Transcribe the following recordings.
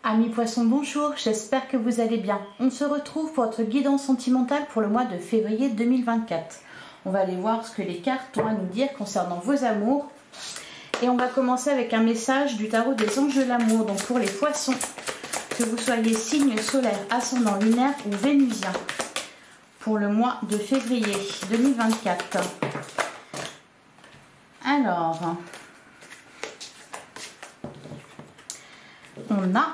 Amis poissons, bonjour, j'espère que vous allez bien. On se retrouve pour votre guidance sentimentale pour le mois de février 2024. On va aller voir ce que les cartes ont à nous dire concernant vos amours. Et on va commencer avec un message du tarot des anges de l'amour. Donc pour les poissons, que vous soyez signe solaire, ascendant lunaire ou vénusien, pour le mois de février 2024. Alors, on a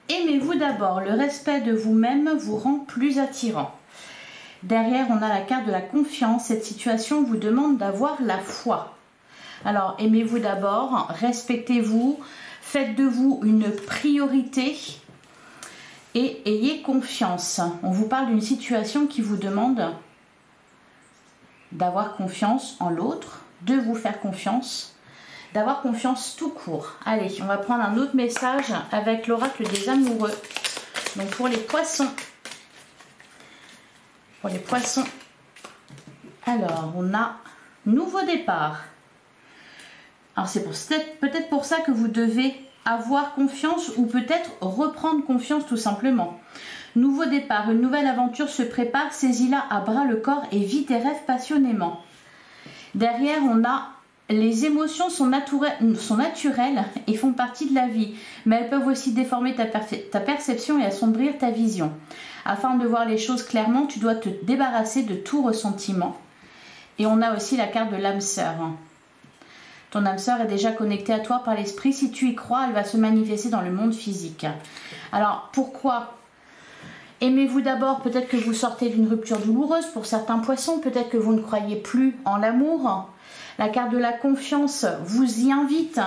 aimez-vous d'abord, le respect de vous-même vous rend plus attirant. Derrière, on a la carte de la confiance. Cette situation vous demande d'avoir la foi. Alors, aimez-vous d'abord, respectez-vous, faites de vous une priorité et ayez confiance. On vous parle d'une situation qui vous demande d'avoir confiance en l'autre, de vous faire confiance, d'avoir confiance tout court. Allez, on va prendre un autre message avec l'oracle des amoureux. Donc pour les poissons. Pour les poissons. Alors, on a nouveau départ. Alors c'est peut-être pour ça que vous devez avoir confiance ou peut-être reprendre confiance tout simplement. Nouveau départ, une nouvelle aventure se prépare, saisis-la à bras le corps et vis tes rêves passionnément. Derrière, on a les émotions sont naturelles et font partie de la vie, mais elles peuvent aussi déformer ta perception et assombrir ta vision. Afin de voir les choses clairement, tu dois te débarrasser de tout ressentiment. Et on a aussi la carte de l'âme sœur. Ton âme sœur est déjà connectée à toi par l'esprit. Si tu y crois, elle va se manifester dans le monde physique. Alors, pourquoi ? Aimez-vous d'abord, peut-être que vous sortez d'une rupture douloureuse pour certains poissons, peut-être que vous ne croyez plus en l'amour. La carte de la confiance vous y invite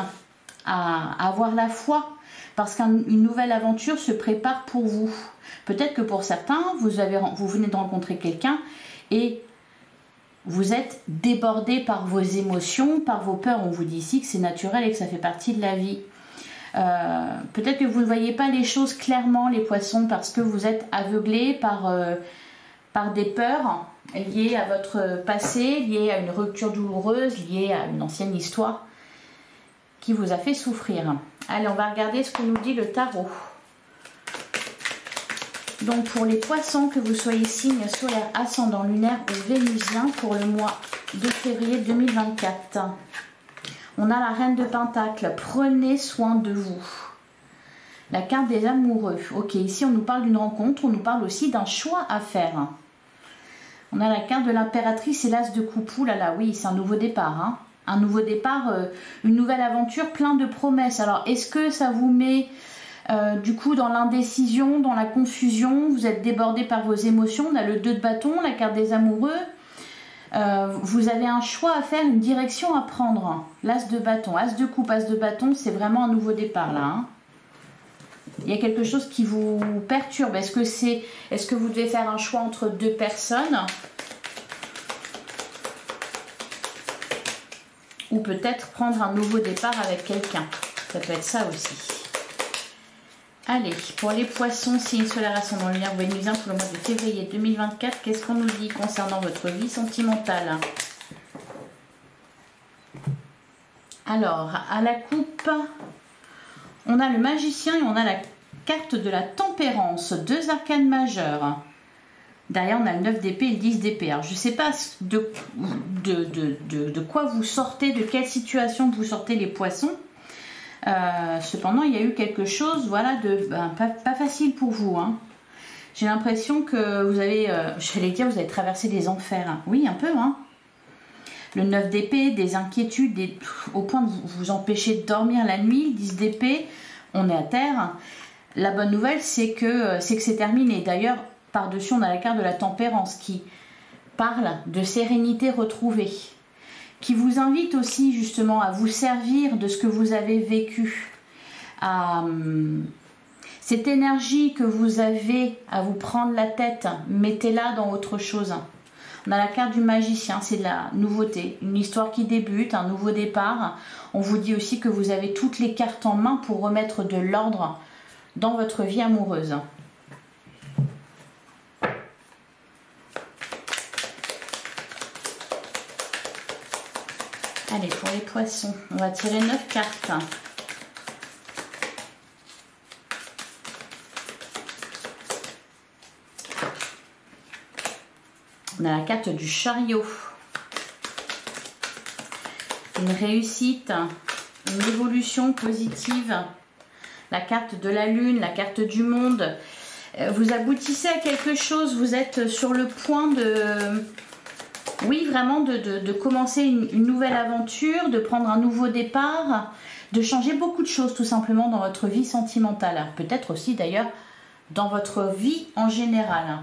à avoir la foi parce qu'une nouvelle aventure se prépare pour vous. Peut-être que pour certains, vous venez de rencontrer quelqu'un et vous êtes débordé par vos émotions, par vos peurs. On vous dit ici que c'est naturel et que ça fait partie de la vie. Peut-être que vous ne voyez pas les choses clairement, les poissons, parce que vous êtes aveuglés par des peurs liées à votre passé, liées à une rupture douloureuse, liées à une ancienne histoire qui vous a fait souffrir. Allez, on va regarder ce que nous dit le tarot. Donc pour les poissons, que vous soyez signe solaire, ascendant lunaire ou vénusien pour le mois de février 2024. On a la reine de Pentacle, prenez soin de vous. La carte des amoureux. Ok, ici on nous parle d'une rencontre, on nous parle aussi d'un choix à faire. On a la carte de l'impératrice et l'as de coupe. Ouh là là, oui, c'est un nouveau départ. Hein. Un nouveau départ, une nouvelle aventure, plein de promesses. Alors, est-ce que ça vous met du coup dans l'indécision, dans la confusion? Vous êtes débordé par vos émotions. On a le 2 de bâton, la carte des amoureux. Vous avez un choix à faire, une direction à prendre. L'as de bâton, as de coupe, as de bâton, c'est vraiment un nouveau départ là. Hein. Il y a quelque chose qui vous perturbe. Est-ce que vous devez faire un choix entre deux personnes? Ou peut-être prendre un nouveau départ avec quelqu'un. Ça peut être ça aussi. Allez, pour les poissons, signe solaire ascendant lunaire vénusien pour le mois de février 2024, qu'est-ce qu'on nous dit concernant votre vie sentimentale? Alors, à la coupe, on a le magicien et on a la carte de la tempérance, 2 arcanes majeures. Derrière, on a le 9 d'épée et le 10 d'épée. Alors, je ne sais pas de quoi vous sortez, de quelle situation vous sortez les poissons. Cependant, il y a eu quelque chose, voilà, de pas facile pour vous. Hein. J'ai l'impression que vous avez, j'allais dire, vous avez traversé des enfers. Hein. Oui, un peu. Hein. Le 9 d'épée, des inquiétudes, au point de vous empêcher de dormir la nuit. 10 d'épée, on est à terre. La bonne nouvelle, c'est que c'est terminé. D'ailleurs, par-dessus, on a la carte de la tempérance qui parle de sérénité retrouvée, qui vous invite aussi justement à vous servir de ce que vous avez vécu, à cette énergie que vous avez à vous prendre la tête, mettez-la dans autre chose. On a la carte du magicien, c'est de la nouveauté, une histoire qui débute, un nouveau départ. On vous dit aussi que vous avez toutes les cartes en main pour remettre de l'ordre dans votre vie amoureuse. Allez, pour les poissons, on va tirer 9 cartes. On a la carte du chariot. Une réussite, une évolution positive. La carte de la lune, la carte du monde. Vous aboutissez à quelque chose, vous êtes sur le point de... Oui, vraiment de commencer une nouvelle aventure, de prendre un nouveau départ, de changer beaucoup de choses tout simplement dans votre vie sentimentale. Peut-être aussi d'ailleurs dans votre vie en général.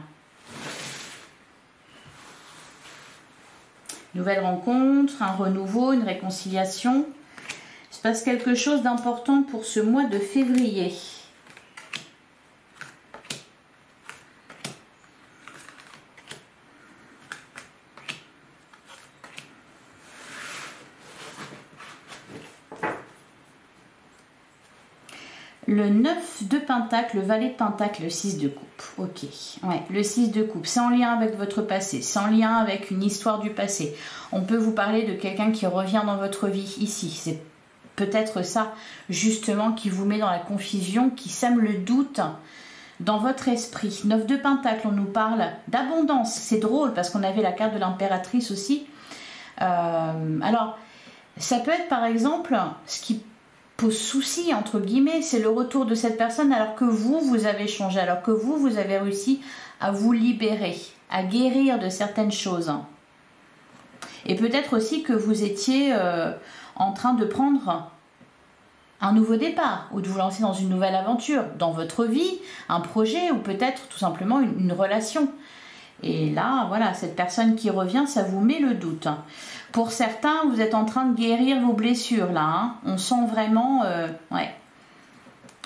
Nouvelle rencontre, un renouveau, une réconciliation. Il se passe quelque chose d'important pour ce mois de février. Le 9 de Pentacle, le valet de Pentacle, le 6 de coupe. Ok, ouais, le 6 de coupe, c'est en lien avec votre passé, c'est en lien avec une histoire du passé. On peut vous parler de quelqu'un qui revient dans votre vie ici. C'est peut-être ça, justement, qui vous met dans la confusion, qui sème le doute dans votre esprit. 9 de Pentacle, on nous parle d'abondance. C'est drôle parce qu'on avait la carte de l'impératrice aussi. Alors, ça peut être par exemple ce qui pose souci, entre guillemets, c'est le retour de cette personne alors que vous avez changé, alors que vous avez réussi à vous libérer, à guérir de certaines choses. Et peut-être aussi que vous étiez en train de prendre un nouveau départ ou de vous lancer dans une nouvelle aventure, dans votre vie, un projet ou peut-être tout simplement une relation. Et là, voilà, cette personne qui revient, ça vous met le doute. Pour certains, vous êtes en train de guérir vos blessures, là. Hein. On sent vraiment... ouais.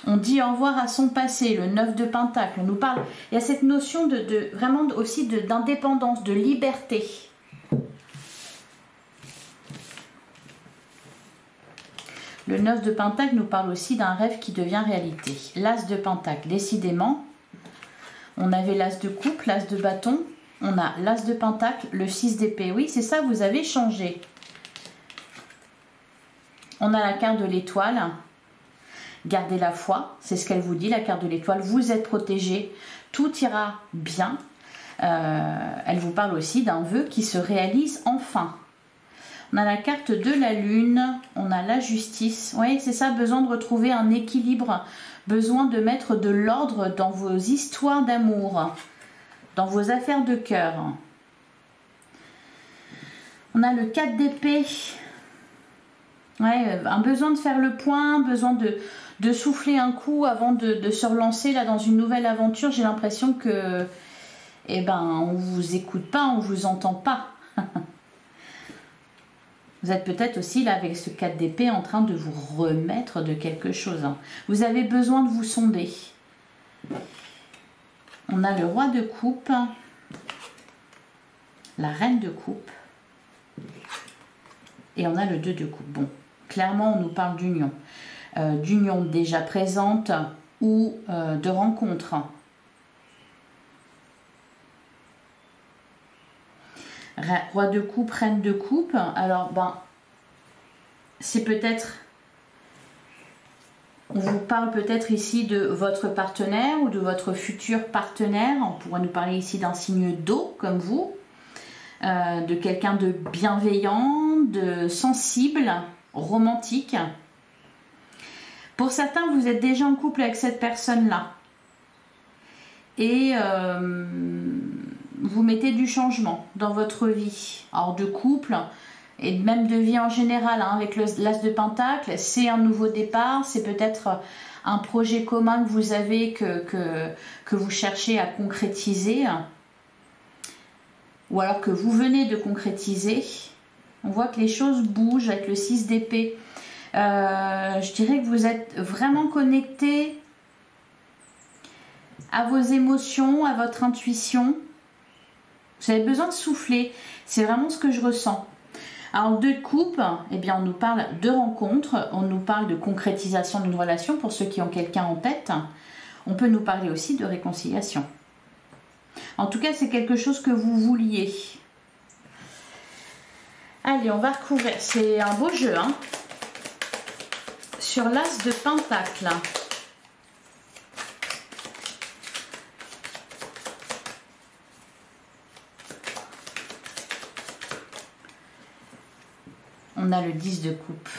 On dit au revoir à son passé, le 9 de Pentacle. On nous parle... Il y a cette notion vraiment aussi d'indépendance, de liberté. Le 9 de Pentacle nous parle aussi d'un rêve qui devient réalité. L'As de Pentacle, décidément... On avait l'As de coupe, l'As de bâton, on a l'As de Pentacle, le 6 d'épée. Oui, c'est ça, vous avez changé. On a la carte de l'étoile. Gardez la foi, c'est ce qu'elle vous dit, la carte de l'étoile. Vous êtes protégé, tout ira bien. Elle vous parle aussi d'un vœu qui se réalise enfin. On a la carte de la lune, on a la justice. Oui, c'est ça, besoin de retrouver un équilibre. Besoin de mettre de l'ordre dans vos histoires d'amour, dans vos affaires de cœur. On a le 4 d'épée. Ouais, un besoin de faire le point, besoin de souffler un coup avant de se relancer là dans une nouvelle aventure. J'ai l'impression que, eh ben, on vous écoute pas, on vous entend pas. Vous êtes peut-être aussi là avec ce 4 d'épée en train de vous remettre de quelque chose. Vous avez besoin de vous sonder. On a le roi de coupe, la reine de coupe et on a le 2 de coupe. Bon, clairement on nous parle d'union. D'union déjà présente ou de rencontre. Roi de coupe, reine de coupe. Alors, ben, c'est peut-être... On vous parle peut-être ici de votre partenaire ou de votre futur partenaire. On pourrait nous parler ici d'un signe d'eau, comme vous. De quelqu'un de bienveillant, de sensible, romantique. Pour certains, vous êtes déjà en couple avec cette personne-là. Et... vous mettez du changement dans votre vie, alors de couple et même de vie en général, hein, avec l'As de Pentacle, c'est un nouveau départ, c'est peut-être un projet commun que vous avez, que vous cherchez à concrétiser, ou alors que vous venez de concrétiser. On voit que les choses bougent avec le 6 d'épée. Je dirais que vous êtes vraiment connecté à vos émotions, à votre intuition. Vous avez besoin de souffler, c'est vraiment ce que je ressens. Alors 2 de coupe, eh bien on nous parle de rencontre, on nous parle de concrétisation d'une relation pour ceux qui ont quelqu'un en tête. On peut nous parler aussi de réconciliation. En tout cas, c'est quelque chose que vous vouliez. Allez, on va recouvrir. C'est un beau jeu, hein. Sur l'As de Pentacle. on a le 10 de coupe.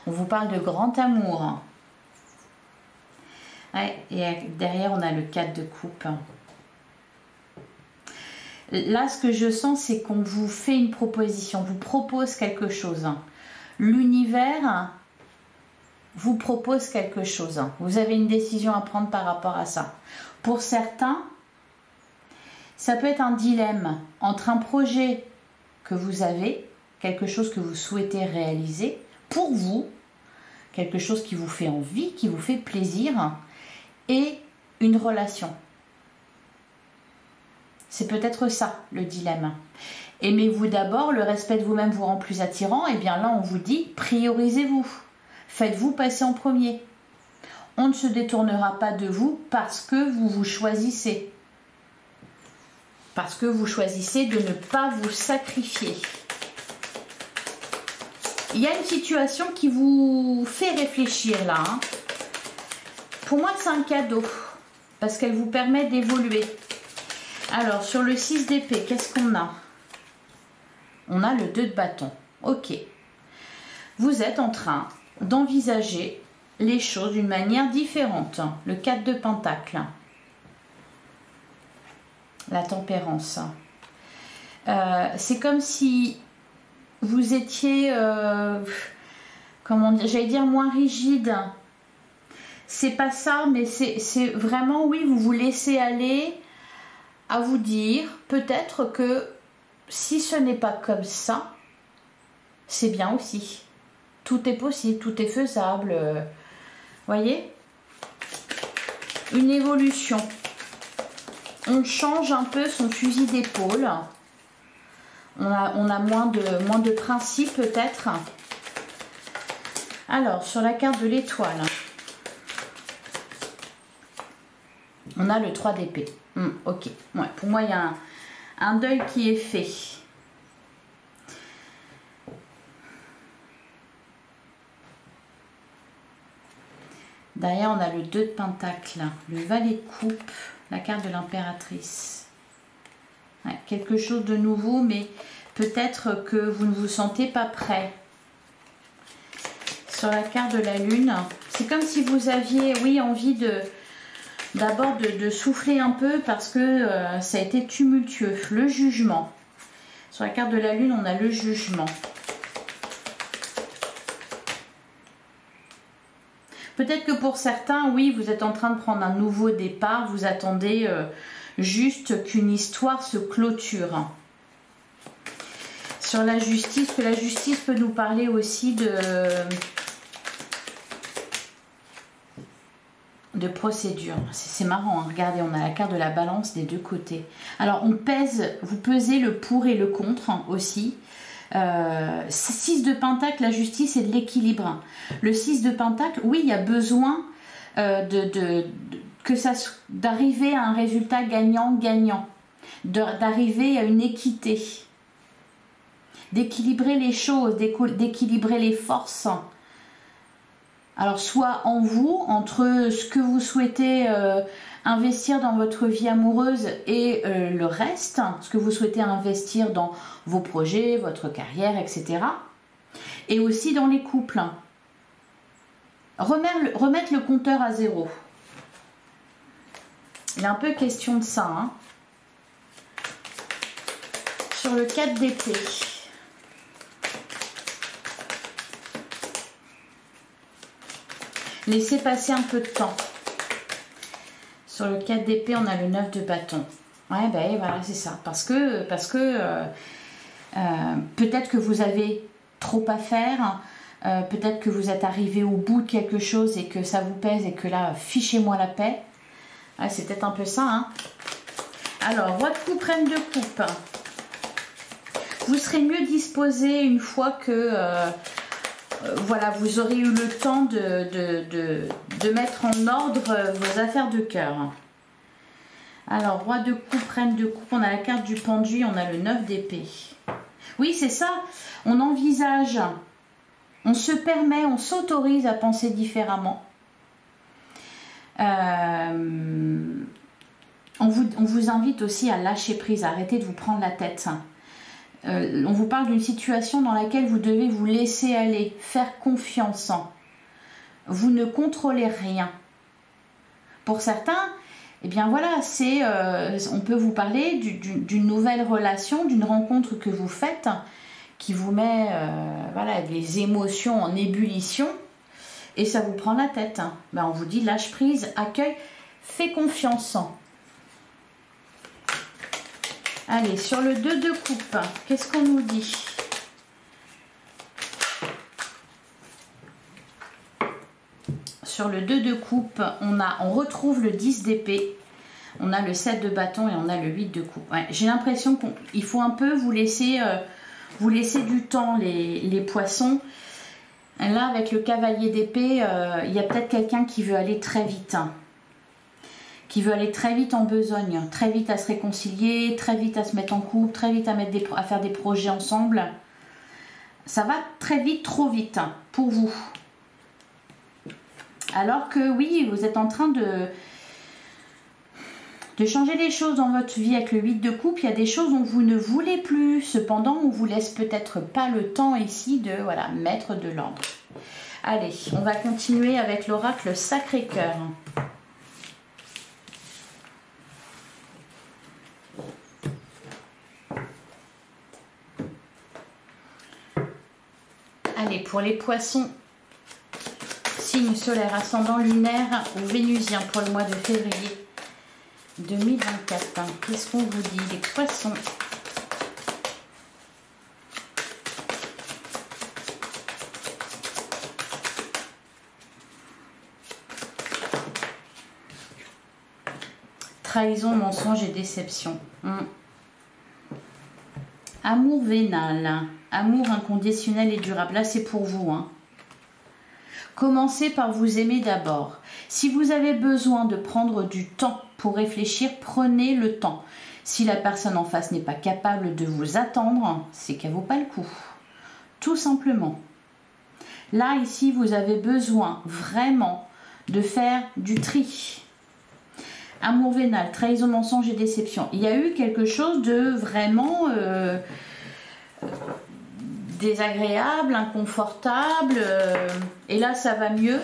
On vous parle de grand amour. Ouais, et derrière, on a le 4 de coupe. Là, ce que je sens, c'est qu'on vous fait une proposition, vous propose quelque chose. L'univers vous propose quelque chose. Vous avez une décision à prendre par rapport à ça. Pour certains, ça peut être un dilemme entre un projet que vous avez, quelque chose que vous souhaitez réaliser pour vous, quelque chose qui vous fait envie, qui vous fait plaisir, et une relation. C'est peut-être ça le dilemme. Aimez-vous d'abord, le respect de vous-même vous rend plus attirant, et bien là on vous dit priorisez-vous, faites-vous passer en premier. On ne se détournera pas de vous parce que vous vous choisissez. Parce que vous choisissez de ne pas vous sacrifier. Il y a une situation qui vous fait réfléchir là. Hein. Pour moi, c'est un cadeau. Parce qu'elle vous permet d'évoluer. Alors, sur le 6 d'épée, qu'est-ce qu'on a? On a le 2 de bâton. Ok. Vous êtes en train d'envisager les choses d'une manière différente. Le 4 de pentacle. La tempérance. C'est comme si vous étiez, comment dire, j'allais dire moins rigide. C'est pas ça, mais c'est vraiment, oui, vous vous laissez aller à vous dire peut-être que si ce n'est pas comme ça, c'est bien aussi. Tout est possible, tout est faisable. Voyez? Une évolution. On change un peu son fusil d'épaule. On a moins de principes peut-être. Alors, sur la carte de l'étoile, on a le 3 d'épée. Ok. Ouais, pour moi, il y a un deuil qui est fait. Derrière, on a le 2 de pentacle, le valet de coupe, la carte de l'impératrice. Ouais, quelque chose de nouveau, mais peut-être que vous ne vous sentez pas prêt. Sur la carte de la lune, c'est comme si vous aviez, oui, envie d'abord de souffler un peu parce que ça a été tumultueux. Le jugement. Sur la carte de la lune, on a le jugement. Peut-être que pour certains, oui, vous êtes en train de prendre un nouveau départ. Vous attendez juste qu'une histoire se clôture. Sur la justice, que la justice peut nous parler aussi de procédure. C'est marrant, hein. Regardez, on a la carte de la balance des deux côtés. Alors, on pèse, vous pesez le pour et le contre hein, aussi. 6 de pentacle, la justice et de l'équilibre. Le 6 de pentacle, oui, il y a besoin d'arriver à un résultat gagnant-gagnant, d'arriver à une équité, d'équilibrer les choses, d'équilibrer les forces. Alors, soit en vous, entre ce que vous souhaitez investir dans votre vie amoureuse et le reste, ce que vous souhaitez investir dans vos projets, votre carrière, etc. Et aussi dans les couples. Remettre le compteur à zéro. Il est un peu question de ça. Hein. Sur le 4 d'épée. Laissez passer un peu de temps. Sur le 4 d'épée, on a le 9 de bâton. Ouais, ben voilà, c'est ça. Parce que peut-être que vous avez trop à faire. Peut-être que vous êtes arrivé au bout de quelque chose et que ça vous pèse et que là, fichez-moi la paix. Ouais, c'est peut-être un peu ça. Hein. Alors, roi de coupe, reine de coupe. Vous serez mieux disposé une fois que... voilà, vous aurez eu le temps de mettre en ordre vos affaires de cœur. Alors, roi de coupe, reine de coupe, on a la carte du pendu, on a le 9 d'épée. Oui, c'est ça, on envisage, on se permet, on s'autorise à penser différemment. On vous invite aussi à lâcher prise, à arrêter de vous prendre la tête. On vous parle d'une situation dans laquelle vous devez vous laisser aller, faire confiance. Vous ne contrôlez rien. Pour certains, eh bien voilà, on peut vous parler d'une nouvelle relation, d'une rencontre que vous faites, qui vous met voilà, des émotions en ébullition, et ça vous prend la tête. Ben, on vous dit lâche prise, accueille, fais confiance. Allez, sur le 2 de coupe, qu'est-ce qu'on nous dit? Sur le 2 de coupe, on retrouve le 10 d'épée, on a le 7 de bâton et on a le 8 de coupe. Ouais, j'ai l'impression qu'il faut un peu vous laisser du temps, les poissons. Là, avec le cavalier d'épée, il y a peut-être quelqu'un qui veut aller très vite. Qui veut aller très vite en besogne, très vite à se réconcilier, très vite à se mettre en couple, très vite à faire des projets ensemble. Ça va très vite, trop vite pour vous. Alors que oui, vous êtes en train de changer les choses dans votre vie avec le 8 de coupe. Il y a des choses dont vous ne voulez plus. Cependant, on vous laisse peut-être pas le temps ici de voilà, mettre de l'ordre. Allez, on va continuer avec l'oracle Sacré-Cœur. Allez, pour les poissons, signe solaire, ascendant lunaire ou vénusien pour le mois de février 2024. Qu'est-ce qu'on vous dit, les poissons? Trahison, mensonge et déception. Amour vénal, amour inconditionnel et durable. Là, c'est pour vous. Commencez par vous aimer d'abord. Si vous avez besoin de prendre du temps pour réfléchir, prenez le temps. Si la personne en face n'est pas capable de vous attendre, c'est qu'elle ne vaut pas le coup. Tout simplement. Là, ici, vous avez besoin vraiment de faire du tri. Amour vénal, trahison, mensonge et déception. Il y a eu quelque chose de vraiment désagréable, inconfortable. Et là, ça va mieux.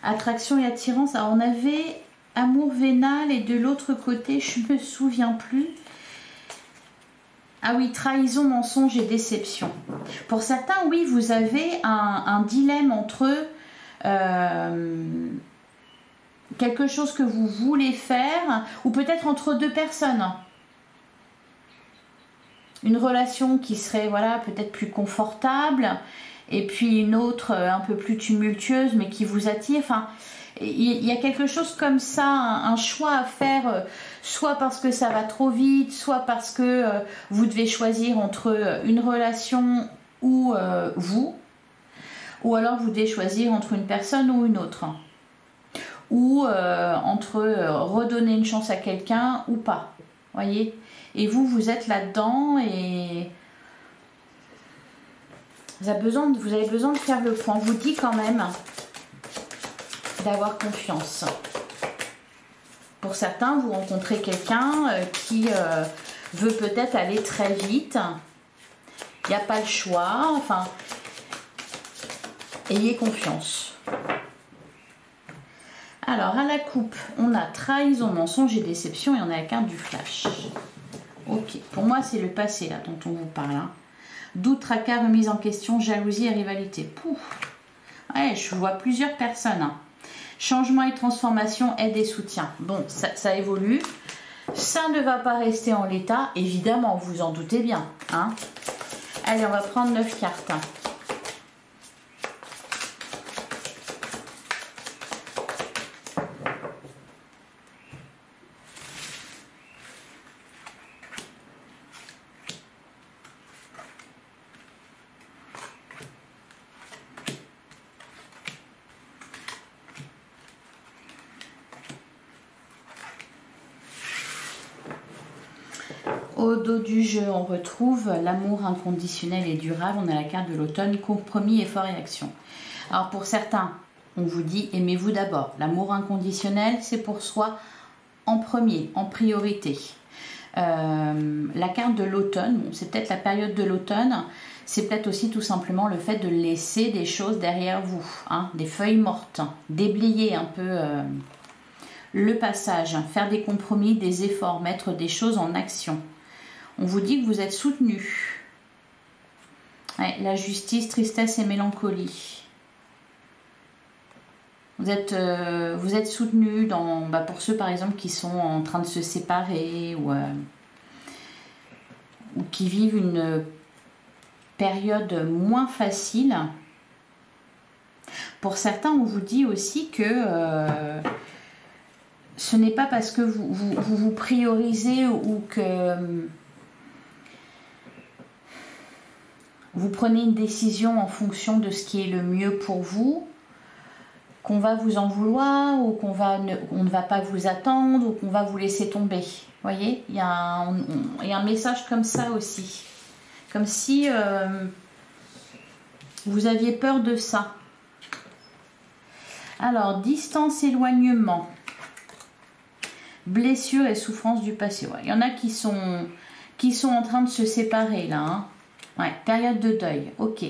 Attraction et attirance. Alors, on avait amour vénal et de l'autre côté, je ne me souviens plus. Ah oui, trahison, mensonge et déception. Pour certains, oui, vous avez un dilemme entre quelque chose que vous voulez faire ou peut-être entre deux personnes. Une relation qui serait voilà, peut-être plus confortable et puis une autre un peu plus tumultueuse mais qui vous attire. Enfin, il y a quelque chose comme ça, un choix à faire, soit parce que ça va trop vite, soit parce que vous devez choisir entre une relation ou vous, ou alors vous devez choisir entre une personne ou une autre, ou entre redonner une chance à quelqu'un ou pas, voyez. Et vous êtes là-dedans et vous avez besoin de faire le point. On vous dit quand même d'avoir confiance. Pour certains, vous rencontrez quelqu'un qui veut peut-être aller très vite. Il n'y a pas le choix. Enfin, ayez confiance. Alors, à la coupe, on a trahison, mensonge et déception et on a la carte du flash. Ok, pour moi, c'est le passé là dont on vous parle. Doute, tracas, remise en question, jalousie et rivalité. Pouf. Ouais, je vois plusieurs personnes. Changement et transformation, aide et soutien. Bon, ça évolue. Ça ne va pas rester en l'état, évidemment, vous en doutez bien. Allez, on va prendre 9 cartes. Au dos du jeu, on retrouve l'amour inconditionnel et durable. On a la carte de l'automne, compromis, effort et action. Alors pour certains, on vous dit aimez-vous d'abord. L'amour inconditionnel, c'est pour soi en premier, en priorité. La carte de l'automne, bon, c'est peut-être la période de l'automne, c'est peut-être aussi tout simplement le fait de laisser des choses derrière vous, hein, des feuilles mortes, déblayer un peu le passage, faire des compromis, des efforts, mettre des choses en action. On vous dit que vous êtes soutenu. Ouais, la justice, tristesse et mélancolie. Vous êtes soutenu dans, pour ceux par exemple qui sont en train de se séparer ou qui vivent une période moins facile. Pour certains, on vous dit aussi que ce n'est pas parce que vous priorisez ou que vous prenez une décision en fonction de ce qui est le mieux pour vous, qu'on va vous en vouloir ou qu'on ne va pas vous attendre ou qu'on va vous laisser tomber. Vous voyez, il y a un message comme ça aussi. Comme si vous aviez peur de ça. Alors, distance, éloignement, blessure et souffrance du passé. Ouais, il y en a qui sont en train de se séparer là. Hein. Ouais, période de deuil, ok.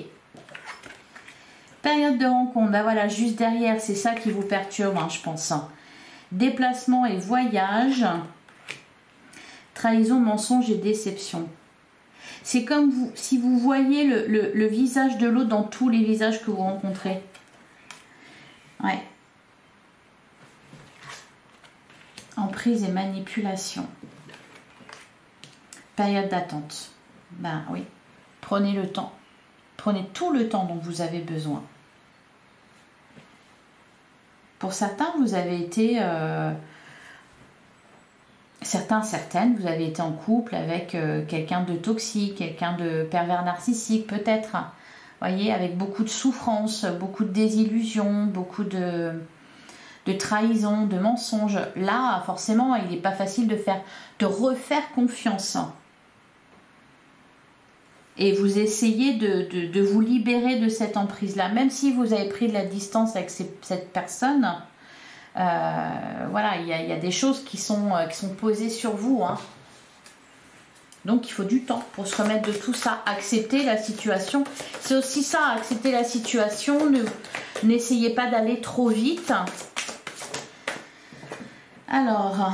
Période de rencontre, ben voilà, juste derrière, c'est ça qui vous perturbe, hein, je pense. Hein. Déplacement et voyage, trahison, mensonge et déception. C'est comme si vous voyez le visage de l'autre dans tous les visages que vous rencontrez. Ouais. Emprise et manipulation. Période d'attente. Ben oui. Prenez le temps. Prenez tout le temps dont vous avez besoin. Pour certains, vous avez été... certaines, vous avez été en couple avec quelqu'un de toxique, quelqu'un de pervers narcissique, peut-être. Voyez, avec beaucoup de souffrance, beaucoup de désillusions, beaucoup de trahison, de mensonges. Là, forcément, il n'est pas facile de refaire confiance. Et vous essayez de vous libérer de cette emprise-là. Même si vous avez pris de la distance avec cette personne, voilà, il y a des choses qui sont posées sur vous. Hein. Donc, il faut du temps pour se remettre de tout ça. Accepter la situation. C'est aussi ça, accepter la situation. N'essayez pas d'aller trop vite. Alors,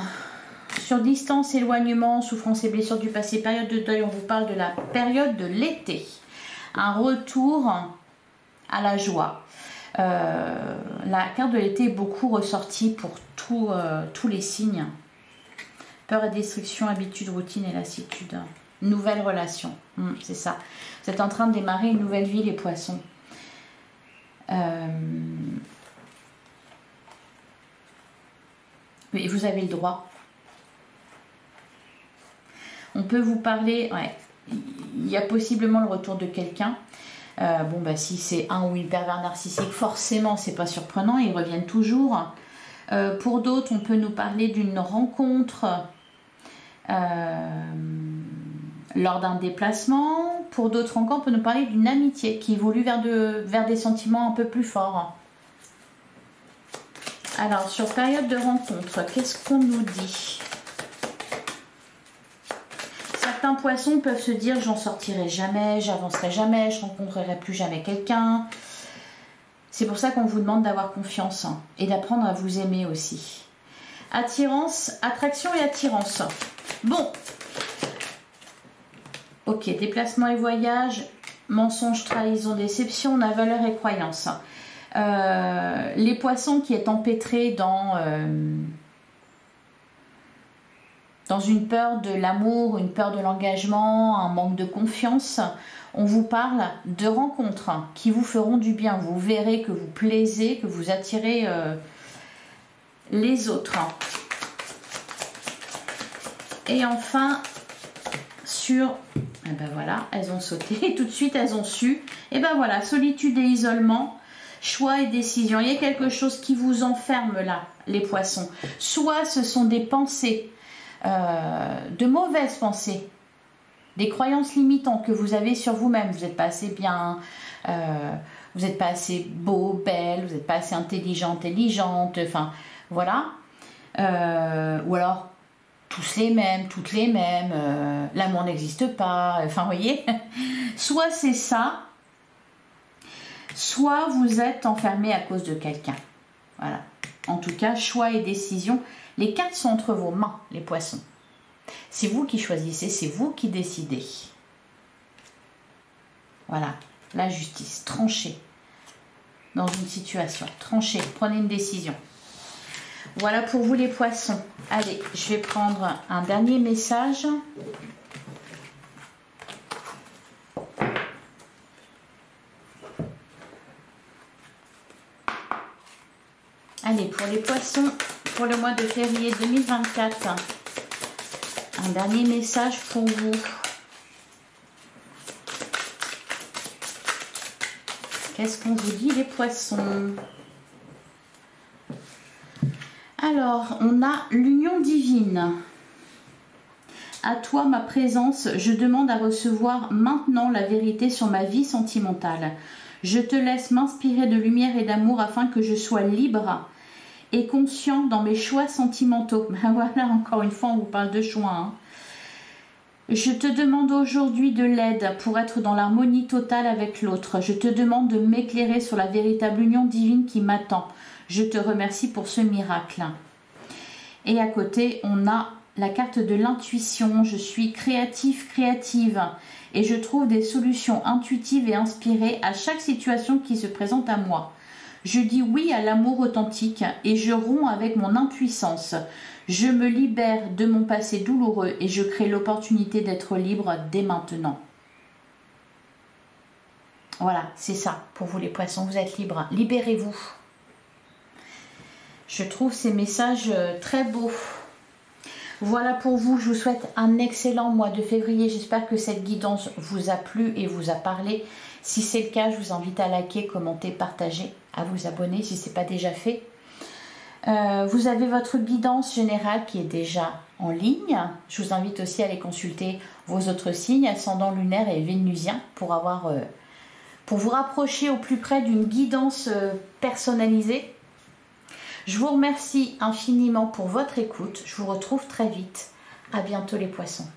sur distance, éloignement, souffrance et blessures du passé, période de deuil, on vous parle de la période de l'été. Un retour à la joie. La carte de l'été est beaucoup ressortie pour tous les signes. Peur et destruction, habitude, routine et lassitude. Nouvelle relation, c'est ça. Vous êtes en train de démarrer une nouvelle vie, les poissons. Mais vous avez le droit. On peut vous parler, ouais, il y a possiblement le retour de quelqu'un. Bon, bah, si c'est un ou une pervers narcissique, forcément, c'est pas surprenant, ils reviennent toujours. Pour d'autres, on peut nous parler d'une rencontre lors d'un déplacement. Pour d'autres encore, on peut nous parler d'une amitié qui évolue vers des sentiments un peu plus forts. Alors, sur période de rencontre, qu'est-ce qu'on nous dit ? Certains poissons peuvent se dire « j'en sortirai jamais, j'avancerai jamais, je rencontrerai plus jamais quelqu'un ». C'est pour ça qu'on vous demande d'avoir confiance et d'apprendre à vous aimer aussi. Attirance, attraction et attirance. Bon. Ok, déplacement et voyage, mensonge, trahison, déception, on a valeur et croyance. Les poissons qui est empêtrés dans une peur de l'amour, une peur de l'engagement, un manque de confiance, on vous parle de rencontres qui vous feront du bien. Vous verrez que vous plaisez, que vous attirez les autres. Et enfin, sur... Et ben voilà, elles ont sauté et tout de suite elles ont su. Et ben voilà, solitude et isolement, choix et décision. Il y a quelque chose qui vous enferme là, les poissons. Soit ce sont des pensées, de mauvaises pensées, des croyances limitantes que vous avez sur vous-même. Vous n'êtes pas assez bien, vous n'êtes pas assez beau, belle, vous n'êtes pas assez intelligent, intelligente, enfin voilà. Ou alors tous les mêmes, toutes les mêmes, l'amour n'existe pas, enfin vous voyez. Soit c'est ça, soit vous êtes enfermé à cause de quelqu'un. Voilà. En tout cas, choix et décision. Les cartes sont entre vos mains, les poissons. C'est vous qui choisissez, c'est vous qui décidez. Voilà, la justice, tranchez dans une situation, tranchez, prenez une décision. Voilà pour vous les poissons. Allez, je vais prendre un dernier message. Allez, pour les poissons, pour le mois de février 2024, un dernier message pour vous. Qu'est-ce qu'on vous dit les poissons? Alors, on a l'union divine. À toi, ma présence, je demande à recevoir maintenant la vérité sur ma vie sentimentale. Je te laisse m'inspirer de lumière et d'amour afin que je sois libre et conscient dans mes choix sentimentaux. Ben voilà, encore une fois, on vous parle de choix. Hein. Je te demande aujourd'hui de l'aide pour être dans l'harmonie totale avec l'autre. Je te demande de m'éclairer sur la véritable union divine qui m'attend. Je te remercie pour ce miracle. Et à côté, on a la carte de l'intuition. Je suis créatif, créative et je trouve des solutions intuitives et inspirées à chaque situation qui se présente à moi. Je dis oui à l'amour authentique et je romps avec mon impuissance. Je me libère de mon passé douloureux et je crée l'opportunité d'être libre dès maintenant. Voilà, c'est ça pour vous les poissons, vous êtes libres. Libérez-vous. Je trouve ces messages très beaux. Voilà pour vous, je vous souhaite un excellent mois de février. J'espère que cette guidance vous a plu et vous a parlé. Si c'est le cas, je vous invite à liker, commenter, partager, à vous abonner si ce n'est pas déjà fait. Vous avez votre guidance générale qui est déjà en ligne. Je vous invite aussi à aller consulter vos autres signes, ascendant lunaire et vénusien, pour vous rapprocher au plus près d'une guidance personnalisée. Je vous remercie infiniment pour votre écoute. Je vous retrouve très vite. À bientôt les poissons.